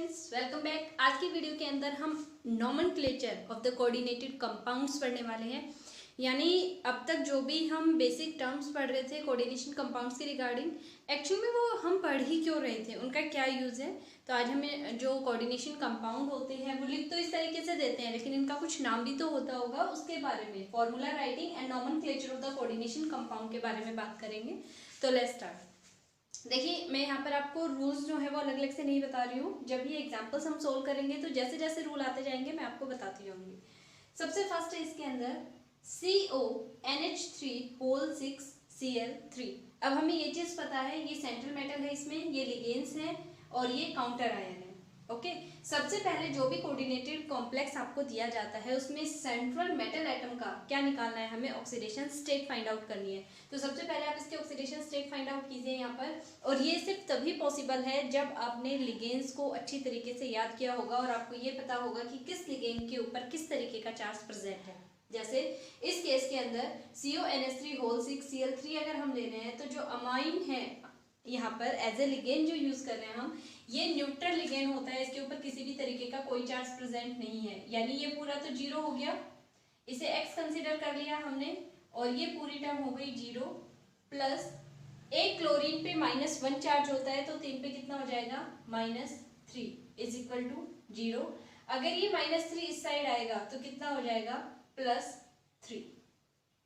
Friends, welcome back. आज की video के अंदर हम nomenclature of the coordinated compounds पढ़ने वाले हैं। यानी अब तक जो भी हम बेसिक टर्म्स पढ़ रहे थे कोऑर्डिनेशन कंपाउंड्स के रिगार्डिंग, एक्चुअली में वो हम पढ़ ही क्यों रहे थे, उनका क्या यूज़ है। तो आज हमें जो कोऑर्डिनेशन कंपाउंड होते हैं वो लिख तो इस तरीके से देते हैं, लेकिन इनका कुछ नाम भी तो होता होगा, उसके बारे में formula writing and nomenclature of the coordination compound के बारे में बात करेंगे। तो लेट्स स्टार्ट। देखिए, मैं यहाँ पर आपको रूल्स जो है वो अलग अलग से नहीं बता रही हूँ। जब ये एग्जांपल्स हम सोल्व करेंगे तो जैसे जैसे रूल आते जाएंगे मैं आपको बताती जाऊंगी। सबसे फर्स्ट है इसके अंदर CONH3 होल 6 Cl3। अब हमें ये चीज़ पता है, ये सेंट्रल मेटल है, इसमें ये लिगेंड्स हैं और ये काउंटर आयन है। ओके, सबसे पहले जो भी कोऑर्डिनेटेड कॉम्प्लेक्स आपको दिया जाता है उसमें सेंट्रल मेटल एटम का क्या निकालना है, हमें ऑक्सीडेशन स्टेट फाइंड आउट करनी है। तो सबसे पहले आप इसके ऑक्सीडेशन स्टेट फाइंड आउट कीजिए यहाँ पर। और ये सिर्फ तभी पॉसिबल है जब आपने लिगेंड्स को अच्छी तरीके से याद किया होगा और आपको ये पता होगा कि किस लिगेंड के ऊपर किस तरीके का चार्ज प्रेजेंट है। जैसे इस केस के अंदर CONH3 होल 6 Cl3 अगर हम ले रहे हैं तो जो अमाइन है यहाँ पर एज ए लिगेंड जो यूज कर रहे हैं हम, ये न्यूट्रल लिगेंड होता है, इसके ऊपर किसी भी तरीके का कोई चार्ज प्रेजेंट नहीं है। यानी ये पूरा तो जीरो हो गया, इसे x कंसीडर कर लिया हमने, और ये पूरी टर्म हो गई जीरो। प्लस एक क्लोरीन पे -1 चार्ज होता है तो 3 पे कितना हो जाएगा -3 इज इक्वल टू जीरो। अगर ये -3 इस साइड आएगा तो कितना हो जाएगा +3।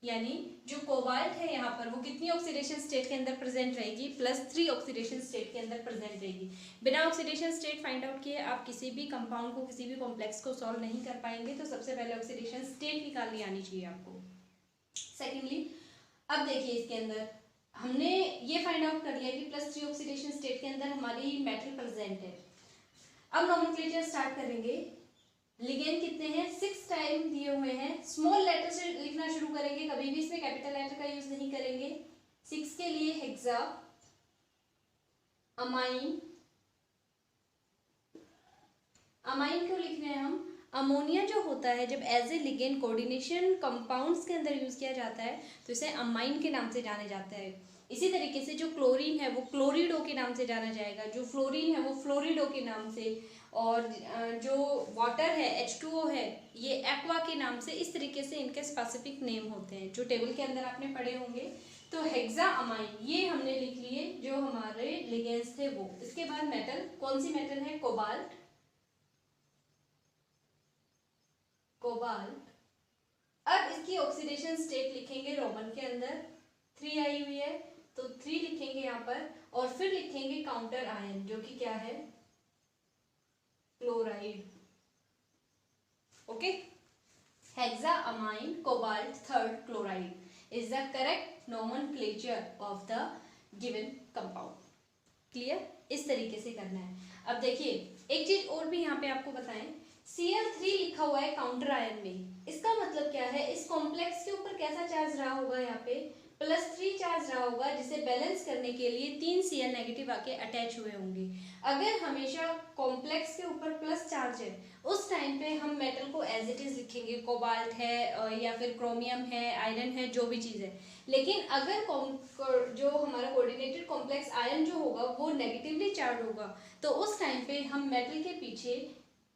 यानी जो कोबाल्ट है यहाँ पर वो कितनी ऑक्सीडेशन स्टेट के अंदर प्रेजेंट रहेगी, +3 ऑक्सीडेशन स्टेट के अंदर प्रेजेंट रहेगी। बिना ऑक्सीडेशन स्टेट फाइंड आउट किए आप किसी भी कंपाउंड को, किसी भी कॉम्प्लेक्स को सॉल्व नहीं कर पाएंगे। तो सबसे पहले ऑक्सीडेशन स्टेट निकालनी आनी चाहिए आपको। सेकेंडली, अब देखिए इसके अंदर हमने ये फाइंड आउट कर लिया कि +3 ऑक्सीडेशन स्टेट के अंदर हमारी मेटल प्रेजेंट है। अब नॉमेनक्लेचर स्टार्ट करेंगे। लिगेंड कितने हैं, 6 टाइम दिए हुए हैं। स्मॉल लेटर से लिखना शुरू करेंगे, कभी भी इसमें कैपिटल लेटर का यूज नहीं करेंगे। 6 के लिए हेक्सा अमाइन। अमाइन क्यों लिख रहे हैं हम, अमोनिया जो होता है जब as a ligand coordination compounds के अंदर यूज किया जाता है तो इसे अमाइन के नाम से जाने जाता है। इसी तरीके से जो क्लोरीन है वो क्लोरिडो के नाम से जाना जाएगा, जो फ्लोरीन है वो फ्लोरिडो के नाम से, और जो वाटर है H2O है ये एक्वा के नाम से। इस तरीके से इनके स्पेसिफिक नेम होते हैं जो टेबल के अंदर आपने पढ़े होंगे। तो हेक्सा अमाइन ये हमने लिख लिए जो हमारे लिगेंड्स थे वो। इसके बाद मेटल, कौन सी मेटल है, कोबाल्ट। कोबाल्ट। अब इसकी ऑक्सीडेशन स्टेट लिखेंगे रोमन के अंदर, 3 आई हुई है तो 3 लिखेंगे यहाँ पर, और फिर लिखेंगे काउंटर आयन जो कि क्या है, chloride. Okay, hexa amine cobalt third chloride is the correct nomenclature of the given compound. Clear, इस तरीके से करना है। अब देखिए एक चीज और भी यहाँ पे आपको बताएं, Cl3 लिखा हुआ है काउंटर आयन में, इसका मतलब क्या है, इस कॉम्प्लेक्स के ऊपर कैसा चार्ज रहा होगा, यहाँ पे +3 चार्ज रहा होगा, जिसे बैलेंस करने के लिए 3 Cl नेगेटिव आके अटैच हुए होंगे। अगर हमेशा कॉम्प्लेक्स के ऊपर प्लस चार्ज है उस टाइम पे हम मेटल को एज इट इज लिखेंगे, कोबाल्ट है या फिर क्रोमियम है, आयरन है, जो भी चीज़ है। लेकिन अगर जो हमारा कोऑर्डिनेटेड कॉम्प्लेक्स आयन जो होगा वो नेगेटिवली चार्ज होगा तो उस टाइम पे हम मेटल के पीछे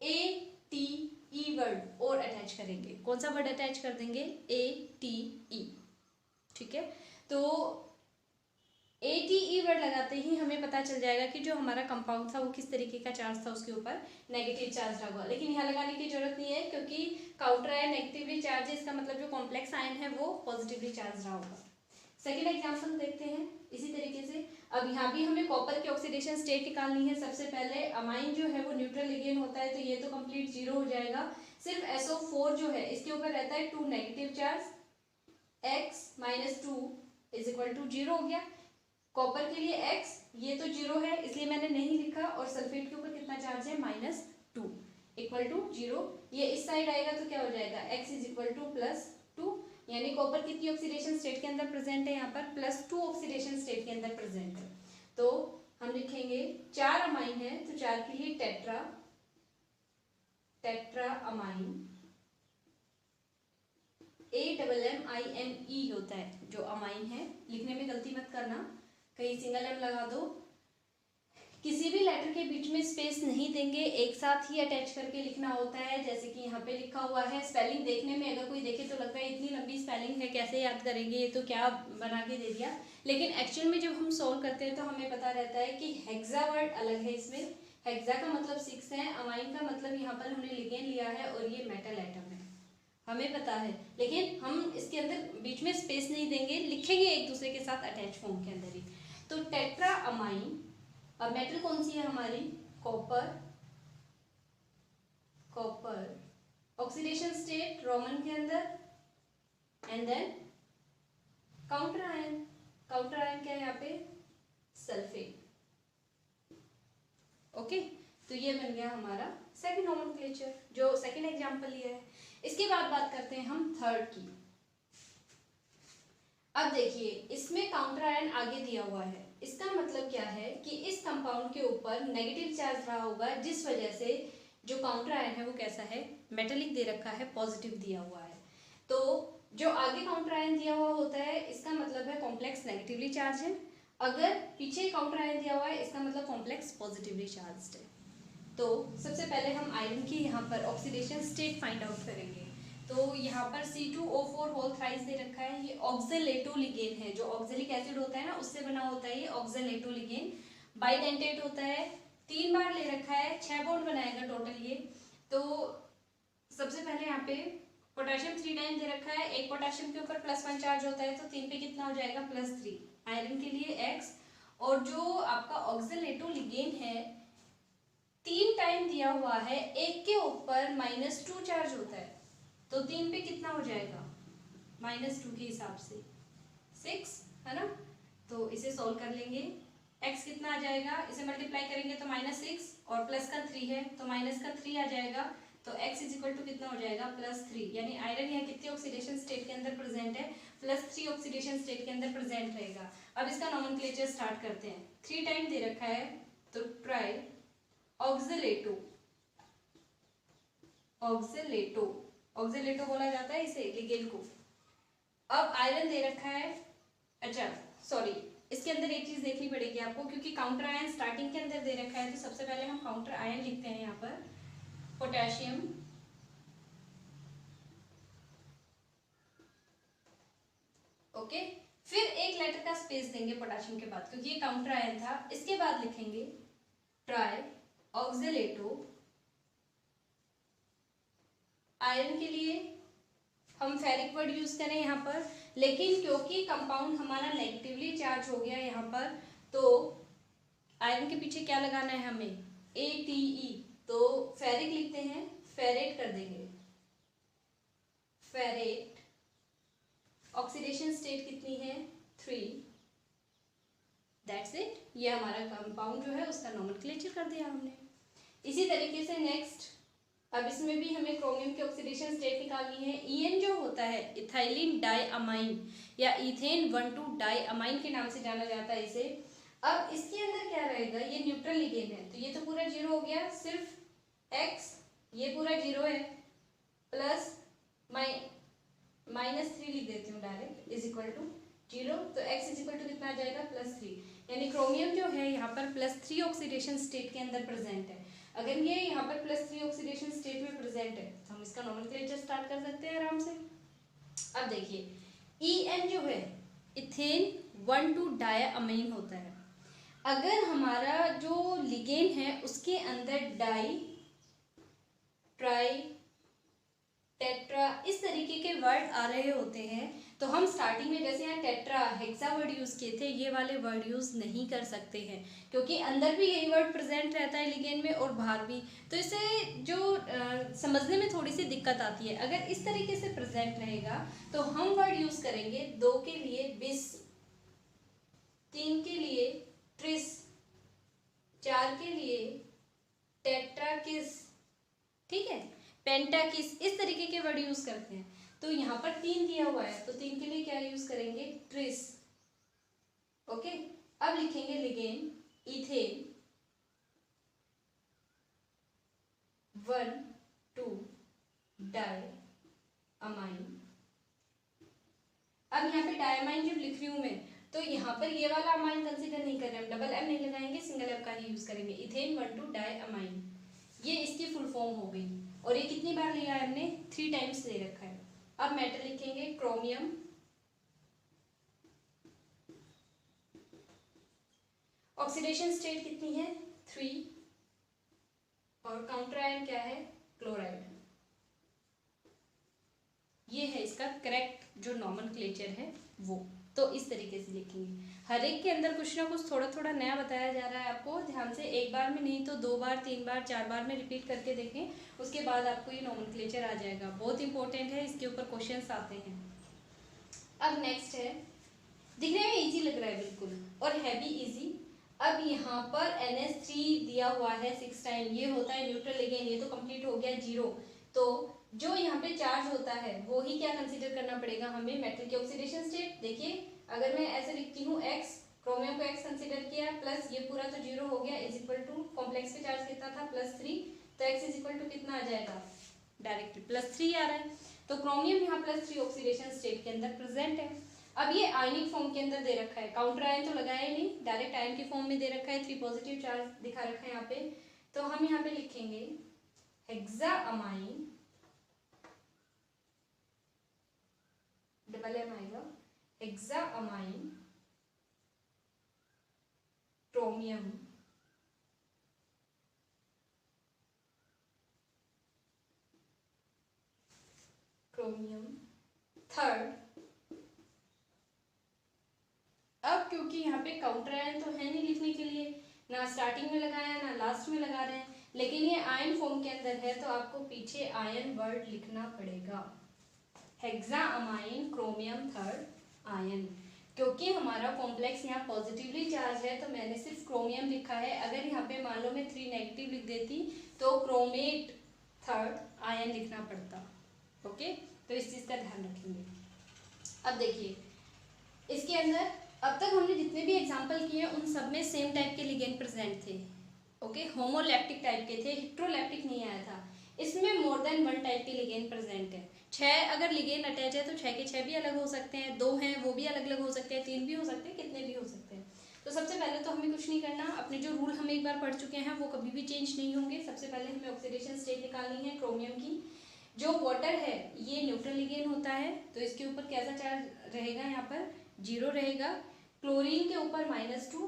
ATE वर्ड और अटैच करेंगे। कौन सा वर्ड अटैच कर देंगे, ATE। ठीक है, तो ATE वर्ड लगाते ही हमें पता चल जाएगा कि जो हमारा कंपाउंड था वो किस तरीके का चार्ज था, उसके ऊपर नेगेटिव चार्ज रहा होगा। लेकिन यहाँ लगाने की जरूरत नहीं है क्योंकि काउंटर आयन नेगेटिवली चार्ज है, इसका मतलब जो कॉम्प्लेक्स आयन है वो पॉजिटिवली चार्ज रहा होगा। सेकेंड एग्जाम्पल देखते हैं इसी तरीके से। अब यहाँ भी हमें कॉपर की ऑक्सीडेशन स्टेट निकालनी है। सबसे पहले अमाइन जो है वो न्यूट्रल लिगेंड होता है तो ये तो कंप्लीट जीरो हो जाएगा। सिर्फ SO4 जो है इसके ऊपर रहता है 2 negative charge, x - 2 is equal to zero हो गया। कॉपर के लिए x ये तो जीरो है इसलिए मैंने नहीं लिखा, और सल्फेट के ऊपर कितना चार्ज है, -2 इक्वल टू जीरो। ये इस साइड आएगा तो क्या हो जाएगा, x इज इक्वल टू +2। यानी कॉपर कितनी ऑक्सीडेशन स्टेट के अंदर प्रेजेंट है, यहाँ पर +2 ऑक्सीडेशन स्टेट के अंदर प्रेजेंट है। तो हम लिखेंगे 4 अमाइन है तो 4 के लिए टेट्रा अमाइन। AMMINE होता है जो अमाइन है, लिखने में गलती मत करना, कहीं सिंगल M लगा दो। किसी भी लेटर लेटर के बीच में स्पेस नहीं देंगे, एक साथ ही अटैच करके लिखना होता है। जैसे कि यहाँ पे लिखा हुआ है, स्पेलिंग देखने में अगर कोई देखे तो लगता है इतनी लंबी स्पेलिंग है, कैसे याद करेंगे, ये तो क्या बना के दे दिया। लेकिन एक्चुअल में जब हम सॉल्व करते हैं तो हमें पता रहता है कि हेक्सा वर्ड अलग है इसमें। हेक्सा का मतलब 6 है, अमाइन का मतलब यहाँ पर हमने लिगेन लिया है और ये मेटल एटम है, हमें पता है। लेकिन हम इसके अंदर बीच में स्पेस नहीं देंगे, लिखेंगे एक दूसरे के साथ अटैच फॉर्म के अंदर ही। तो टेट्रा अमाइन, अब मेटल कौन सी है हमारी, copper, copper oxidation state Roman के अंदर, and then counter ion, counter ion क्या है यहाँ पे, सल्फेट। ओके, तो ये बन गया हमारा सेकंड नोमेनक्लेचर, जो सेकंड एग्जांपल लिया है। इसके बाद बात करते हैं हम थर्ड की। अब देखिए इसमें काउंटर आयन आगे दिया हुआ है, इसका मतलब क्या है कि इस कंपाउंड के ऊपर नेगेटिव चार्ज रहा होगा, जिस वजह से जो काउंटर आयन है वो कैसा है, मेटेलिक दे रखा है, पॉजिटिव दिया हुआ है। तो जो आगे काउंटर आयन दिया हुआ होता है इसका मतलब है कॉम्प्लेक्स नेगेटिवली चार्ज है, अगर पीछे काउंटर आयन दिया हुआ है इसका मतलब कॉम्प्लेक्स पॉजिटिवली चार्ज्ड है। तो सबसे पहले हम आयरन की यहाँ पर ऑक्सीडेशन स्टेट फाइंड आउट करेंगे। तो यहाँ पर C2O4 होल थ्राइस दे रखा है, ये ऑक्जेलेटोलिगेन है, जो ऑक्जेलिक एसिड होता है ना उससे बना होता है ये ऑक्जेलेटोलिगेन। बाइडेंटेट होता है, 3 बार ले रखा है, 6 बॉन्ड बनाएगा टोटल ये। तो सबसे पहले यहाँ पे पोटेशियम 3 टाइम दे रखा है, एक पोटेशियम के ऊपर +1 चार्ज होता है तो 3 पे कितना हो जाएगा, +3, आयरन के लिए X। और जो आपका ऑक्जेलेटोलिगेन है 3 टाइम दिया हुआ है, एक के ऊपर -2 चार्ज होता है तो 3 पे कितना हो जाएगा, -2 के हिसाब से 6 है ना। तो इसे सोल्व कर लेंगे, x कितना आ जाएगा, इसे मल्टीप्लाई करेंगे तो -6 और प्लस का 3 है तो माइनस का 3 आ जाएगा, तो x इक्वल टू कितना हो जाएगा, +3। यानी आयरन यहाँ कितने ऑक्सीडेशन स्टेट के अंदर प्रेजेंट है, +3 ऑक्सीडेशन स्टेट के अंदर प्रेजेंट रहेगा। अब इसका नोमेनक्लेचर स्टार्ट करते हैं। 3 टाइम दे रखा है तो ट्राई ऑक्जेलेटो, ऑक्जेलेटो, ऑक्जेलेटो बोला जाता है इसे लिगेंड को। अब आयरन दे रखा है, अच्छा सॉरी इसके अंदर एक चीज देखनी पड़ेगी आपको, क्योंकि काउंटर आयन स्टार्टिंग के अंदर दे रखा है तो सबसे पहले हम काउंटर आयन लिखते हैं यहाँ पर, पोटेशियम, ओके। फिर एक लेटर का स्पेस देंगे पोटेशियम के बाद, क्योंकि ये काउंटर आयन था। इसके बाद लिखेंगे ट्राई ऑक्जेलेटो। आयरन के लिए हम फेरिक वर्ड यूज करें यहाँ पर, लेकिन क्योंकि कंपाउंड हमारा नेगेटिवली चार्ज हो गया यहाँ पर, तो आयरन के पीछे क्या लगाना है हमें, ATE, तो फेरिक लिखते हैं, फेरेट कर देंगे, फेरेट। ऑक्सीडेशन स्टेट कितनी है, 3, दैट्स इट। ये हमारा कंपाउंड जो है उसका नोमेनक्लेचर कर दिया हमने। इसी तरीके से नेक्स्ट, अब इसमें भी हमें क्रोमियम की ऑक्सीडेशन स्टेट निकालनी है। EN जो होता है इथाइलिन डाइअमाइन या इथेन 1,2 डाइअमाइन के नाम से जाना जाता है इसे। अब इसके अंदर क्या रहेगा, ये न्यूट्रल लिगेंड है तो ये तो पूरा 0 हो गया, सिर्फ X ये पूरा 0 है, प्लस -3 लिख देती हूँ डायरेक्ट, इज इक्वल टू 0, तो X इज इक्वल टू कितना आ जाएगा, +3। यानी क्रोमियम जो है यहाँ पर +3 ऑक्सीडेशन स्टेट के अंदर प्रेजेंट है। अगर ये यहाँ पर +3 ऑक्सीडेशन स्टेट में प्रेजेंट है तो हम इसका नोमेनक्लेचर स्टार्ट कर सकते हैं आराम से। अब देखिए EN जो है इथेन 1,2 डाइअमाइन होता है। अगर हमारा जो लिगेंड है उसके अंदर डाई, ट्राई, टेट्रा इस तरीके के वर्ड आ रहे होते हैं तो हम स्टार्टिंग में जैसे यहाँ टेट्रा हेक्सा वर्ड यूज किए थे, ये वाले वर्ड यूज नहीं कर सकते हैं, क्योंकि अंदर भी यही वर्ड प्रेजेंट रहता है लिगेंड में और बाहर भी, तो इसे जो समझने में थोड़ी सी दिक्कत आती है। अगर इस तरीके से प्रेजेंट रहेगा तो हम वर्ड यूज करेंगे 2 के लिए बिस, 3 के लिए ट्रिस, 4 के लिए टेट्राकिस, ठीक है, पेंटाकिस, इस तरीके के वर्ड यूज करते हैं। तो यहाँ पर 3 दिया हुआ है तो 3 के लिए क्या यूज करेंगे, ट्रिस, ओके। अब लिखेंगे लिगेंड इथेन 1,2 डाइअमाइन। अब यहाँ पे डाइअमाइन जब लिख रही हूं मैं तो यहाँ पर ये वाला अमाइन कंसीडर नहीं कर रहे हम, डबल M नहीं लगाएंगे, सिंगल M का ही यूज करेंगे, इथेन 1,2 डाइअमाइन, ये इसकी फुल फॉर्म हो गई। और ये कितनी बार लिया है हमने, 3 टाइम्स ले रखा है। अब मेटल लिखेंगे क्रोमियम, ऑक्सीडेशन स्टेट कितनी है 3, और काउंटर आयन क्या है क्लोराइड। ये है इसका करेक्ट जो नॉमेनक्लेचर है वो। तो इस तरीके से लिखेंगे, हर एक के अंदर कुछ ना कुछ थोड़ा थोड़ा नया बताया जा रहा है आपको, ध्यान से एक बार में नहीं तो 2 बार 3 बार 4 बार में रिपीट करके देखें, उसके बाद आपको ये नॉमेनक्लेचर आ जाएगा। बहुत इंपॉर्टेंट है, इसके ऊपर क्वेश्चंस आते हैं। अब नेक्स्ट है, दिखने में इजी लग रहा है बिल्कुल और है भी इजी। अब यहाँ पर NH3 दिया हुआ है 6 टाइम, ये होता है न्यूट्रल लिगेंड, ये तो कंप्लीट हो गया 0। तो जो यहाँ पे चार्ज होता है वो ही क्या कंसीडर करना पड़ेगा हमें, मेटल की ऑक्सीडेशन स्टेट। देखिए अगर मैं ऐसे लिखती हूँ x, क्रोमियम को x कंसीडर किया, प्लस ये पूरा तो 0 हो गया, इज इक्वल टू कॉम्प्लेक्स पे चार्ज कितना था +3, तो x इज इक्वल टू कितना आ जाएगा, डायरेक्टली +3 आ रहा है। तो क्रोमियम यहाँ +3 ऑक्सीडेशन स्टेट के अंदर प्रेजेंट है। अब ये आयनिक फॉर्म के अंदर दे रखा है, काउंटर आयन तो लगाया ही नहीं, डायरेक्ट आयन के फॉर्म में दे रखा है, 3 पॉजिटिव चार्ज दिखा रखा है यहाँ पे। तो हम यहाँ पे लिखेंगे हेक्साअमाइन, डबल एम आएगा, हेक्साअमाइन क्रोमियम थर्ड। अब क्योंकि यहाँ पे काउंटर आयन तो है नहीं लिखने के लिए, ना स्टार्टिंग में लगाया ना लास्ट में लगा रहे हैं, लेकिन ये आयन फॉर्म के अंदर है तो आपको पीछे आयन वर्ड लिखना पड़ेगा, हेक्साअमाइन क्रोमियम थर्ड आयन। क्योंकि हमारा कॉम्प्लेक्स यहाँ पॉजिटिवली चार्ज है तो मैंने सिर्फ क्रोमियम लिखा है, अगर यहाँ पे मान लो मैं 3 नेगेटिव लिख देती तो क्रोमेट थर्ड आयन लिखना पड़ता। ओके, तो इस चीज का ध्यान रखेंगे। अब देखिए इसके अंदर अब तक हमने जितने भी एग्जाम्पल किए उन सब में सेम टाइप के लिगेंड प्रेजेंट थे। ओके, होमोलैप्टिक टाइप के थे, हेट्रोलैप्टिक नहीं आया था। इसमें मोर देन 1 टाइप के लिगेंड प्रेजेंट है। 6 अगर लिगेंड अटैच है तो 6 के 6 भी अलग हो सकते हैं, 2 हैं वो भी अलग अलग हो सकते हैं, 3 भी हो सकते हैं, कितने भी हो सकते हैं। तो सबसे पहले तो हमें कुछ नहीं करना, अपने जो रूल हम एक बार पढ़ चुके हैं वो कभी भी चेंज नहीं होंगे। सबसे पहले हमें ऑक्सीडेशन स्टेट निकालनी है क्रोमियम की। जो वाटर है ये न्यूट्रल लिगेंड होता है तो इसके ऊपर कैसा चार्ज रहेगा, यहाँ पर 0 रहेगा। क्लोरीन के ऊपर -2,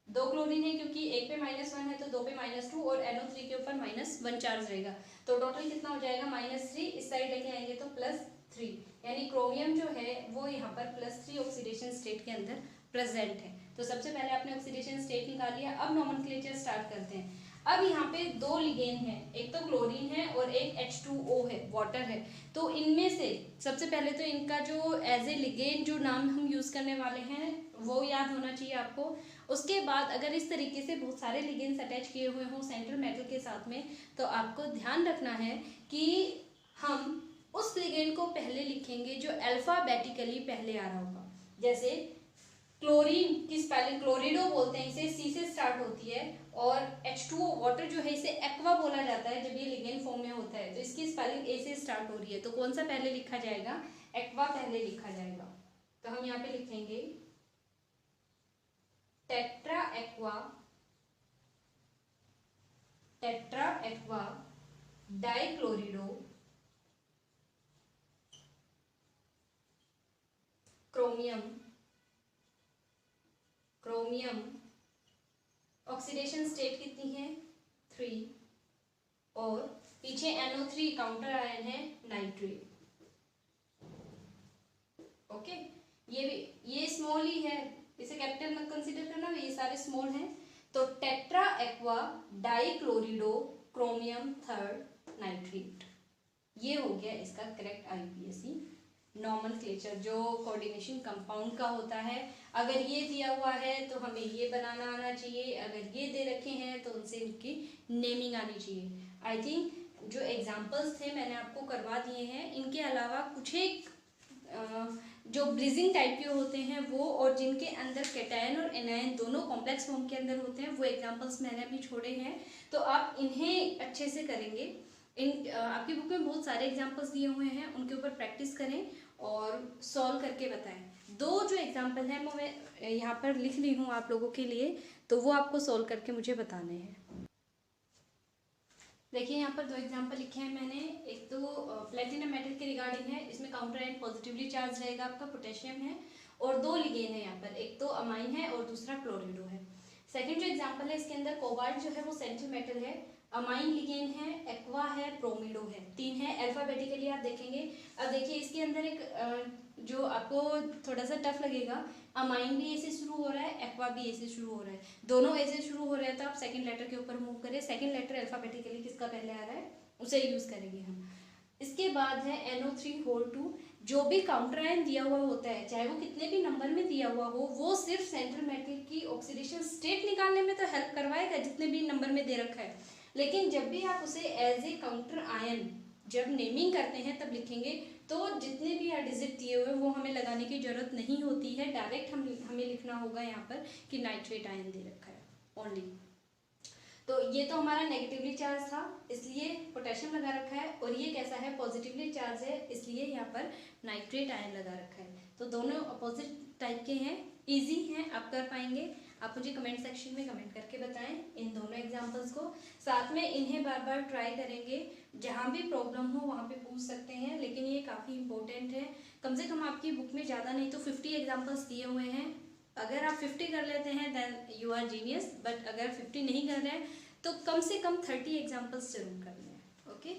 2 क्लोरीन है क्योंकि एक पे -1 है तो 2 पे -2, और NO3 के ऊपर -1 चार्ज रहेगा, तो टोटल कितना हो जाएगा -3। इस साइड लेके आएंगे तो +3, यानी क्रोमियम जो है वो यहाँ पर +3 ऑक्सीडेशन स्टेट के अंदर प्रेजेंट है। तो सबसे पहले आपने ऑक्सीडेशन स्टेट निकाल लिया। अब नॉमेनक्लेचर स्टार्ट करते हैं। अब यहाँ पे 2 लिगेंड हैं, एक तो क्लोरीन है और एक H2O है, वाटर है। तो इनमें से सबसे पहले तो इनका जो एज ए लिगेंड जो नाम हम यूज करने वाले हैं वो याद होना चाहिए आपको। उसके बाद अगर इस तरीके से बहुत सारे लिगेंड्स अटैच किए हुए हों सेंट्रल मेटल के साथ में, तो आपको ध्यान रखना है कि हम उस लिगेंड को पहले लिखेंगे जो अल्फाबेटिकली पहले आ रहा होगा। जैसे क्लोरीन की स्पेलिंग क्लोरिडो बोलते हैं, इसे C से स्टार्ट होती है, और H2O वाटर जो है इसे एक्वा बोला जाता है जब ये लिगेंड फॉर्म में होता है, तो इसकी स्पेलिंग A से स्टार्ट हो रही है। तो कौन सा पहले लिखा जाएगा, एक्वा पहले लिखा जाएगा। तो हम यहाँ पे लिखेंगे tetra aqua डाइक्लोरिडो chromium oxidation state कितनी है 3, और पीछे NO3 काउंटर आयन है नाइट्रेट। ओके, ये स्मॉल ही है, इसे कैपिटल मत कंसीडर करना, ये सारे स्मॉल हैं। तो tetra aqua डाइक्लोरिडो chromium third nitrate, ये हो गया इसका करेक्ट IUPAC नॉमेनक्लेचर जो कोऑर्डिनेशन कंपाउंड का होता है। अगर ये दिया हुआ है तो हमें ये बनाना आना चाहिए, अगर ये दे रखे हैं तो उनसे इनकी नेमिंग आनी चाहिए। आई थिंक जो एग्जांपल्स थे मैंने आपको करवा दिए हैं, इनके अलावा कुछ एक जो ब्रिजिंग टाइप के होते हैं वो, और जिनके अंदर कैटायन और एनायन दोनों कॉम्प्लेक्स फॉर्म के अंदर होते हैं, वो एग्जांपल्स मैंने अभी छोड़े हैं, तो आप इन्हें अच्छे से करेंगे। आपकी बुक में बहुत सारे एग्जांपल्स दिए हुए हैं, उनके ऊपर प्रैक्टिस करें और सॉल्व करके बताएं। 2 जो एग्जांपल हैं वो मैं यहाँ पर लिख ली हूँ आप लोगों के लिए, तो वो आपको सोल्व करके मुझे बताने हैं। देखिए यहाँ पर 2 एग्जाम्पल लिखे हैं मैंने। एक तो प्लेटिनम मेटल के रिगार्डिंग है, इसमें काउंटर आयन पॉजिटिवली चार्ज रहेगा आपका, पोटेशियम है, और 2 लिगेन है यहाँ पर, एक तो अमाइन है और दूसरा क्लोरिडो है। सेकंड जो एग्जांपल है इसके अंदर कोबाल्ट जो है वो सेंट्रल मेटल है, अमाइन लिगेन है, एक्वा है, प्रोमिडो है, 3 है। अल्फाबेटिकली आप देखेंगे। अब देखिए इसके अंदर एक जो आपको थोड़ा सा टफ लगेगा, अमाइन भी ए से शुरू हो रहा है, एक्वा भी ए से शुरू हो रहा है, दोनों ए से शुरू हो रहे हैं, तो आप सेकंड लेटर के ऊपर मूव करें। सेकंड लेटर अल्फाबेटिकली किसका पहले आ रहा है उसे यूज करेंगे हम। इसके बाद है NO3 जो भी काउंटर आयन दिया हुआ होता है, चाहे वो कितने भी नंबर में दिया हुआ हो, वो सिर्फ सेंट्रल मेटल की ऑक्सीडेशन स्टेट निकालने में तो हेल्प करवाएगा जितने भी नंबर में दे रखा है, लेकिन जब भी आप उसे एज ए काउंटर आयन जब नेमिंग करते हैं तब लिखेंगे, तो जितने भी डिजिट दिए हुए वो हमें लगाने की जरूरत नहीं होती है, डायरेक्ट हमें लिखना होगा यहाँ पर कि नाइट्रेट आयन दे रखा है ओनली। तो ये तो हमारा नेगेटिवली चार्ज था इसलिए पोटेशियम लगा रखा है, और ये कैसा है पॉजिटिवली चार्ज है इसलिए यहाँ पर नाइट्रेट आयन लगा रखा है। तो दोनों अपोजिट टाइप के हैं, इजी हैं, आप कर पाएंगे। आप मुझे कमेंट सेक्शन में कमेंट करके बताएं इन दोनों एग्जांपल्स को, साथ में इन्हें बार बार ट्राई करेंगे, जहाँ भी प्रॉब्लम हो वहाँ पे पूछ सकते हैं, लेकिन ये काफ़ी इंपॉर्टेंट है। कम से कम आपकी बुक में ज़्यादा नहीं तो 50 एग्जाम्पल्स दिए हुए हैं। अगर आप 50 कर लेते हैं then you are genius, but अगर 50 नहीं कर रहे हैं तो कम से कम 30 एग्जाम्पल्स जरूर कर लें। ओके।